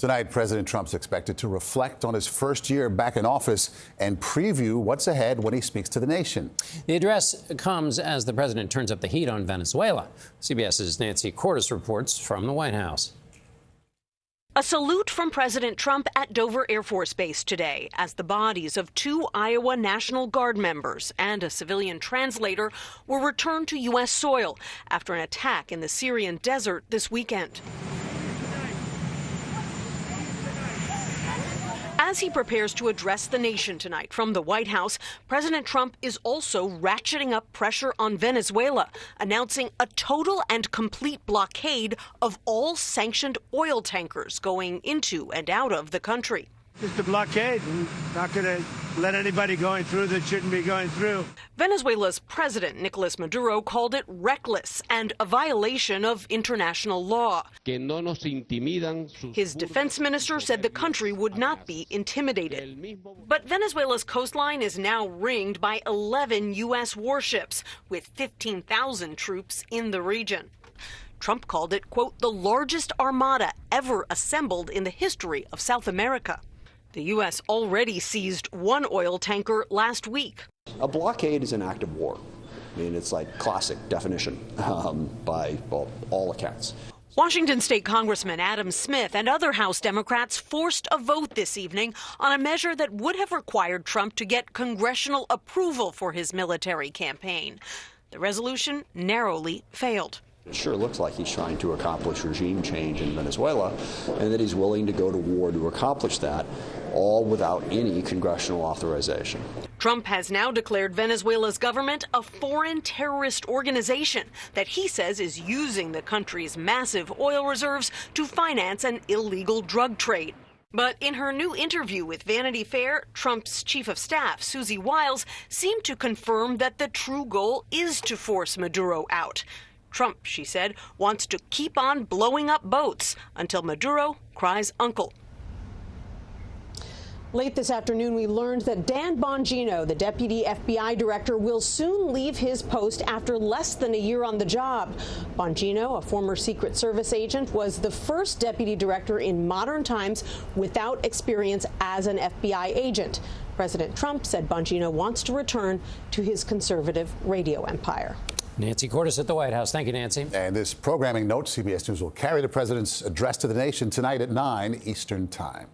Tonight, President Trump's expected to reflect on his first year back in office and preview what's ahead when he speaks to the nation. The address comes as the president turns up the heat on Venezuela. CBS's Nancy Cordes reports from the White House. A salute from President Trump at Dover Air Force Base today as the bodies of 2 Iowa National Guard members and a civilian translator were returned to U.S. soil after an attack in the Syrian desert this weekend. As he prepares to address the nation tonight from the White House, President Trump is also ratcheting up pressure on Venezuela, announcing a total and complete blockade of all sanctioned oil tankers going into and out of the country. Just a blockade. We're not going to let anybody going through that shouldn't be going through. Venezuela's president, Nicolas Maduro, called it reckless and a violation of international law. His defense minister said the country would not be intimidated. But Venezuela's coastline is now ringed by 11 U.S. warships, with 15,000 troops in the region. Trump called it, quote, the largest armada ever assembled in the history of South America. The U.S. already seized 1 oil tanker last week. A blockade is an act of war. I mean, it's like classic definition by all accounts. Washington State Congressman Adam Smith and other House Democrats forced a vote this evening on a measure that would have required Trump to get congressional approval for his military campaign. The resolution narrowly failed. It sure looks like he's trying to accomplish regime change in Venezuela, and that he's willing to go to war to accomplish that, all without any congressional authorization. Trump has now declared Venezuela's government a foreign terrorist organization that he says is using the country's massive oil reserves to finance an illegal drug trade. But in her new interview with Vanity Fair, Trump's chief of staff, Susie Wiles, seemed to confirm that the true goal is to force Maduro out. Trump, she said, wants to keep on blowing up boats until Maduro cries uncle. Late this afternoon, we learned that Dan Bongino, the deputy FBI director, will soon leave his post after less than a year on the job. Bongino, a former Secret Service agent, was the first deputy director in modern times without experience as an FBI agent. President Trump said Bongino wants to return to his conservative radio empire. Nancy Cordes at the White House. Thank you, Nancy. And this programming note, CBS News will carry the president's address to the nation tonight at 9 Eastern Time.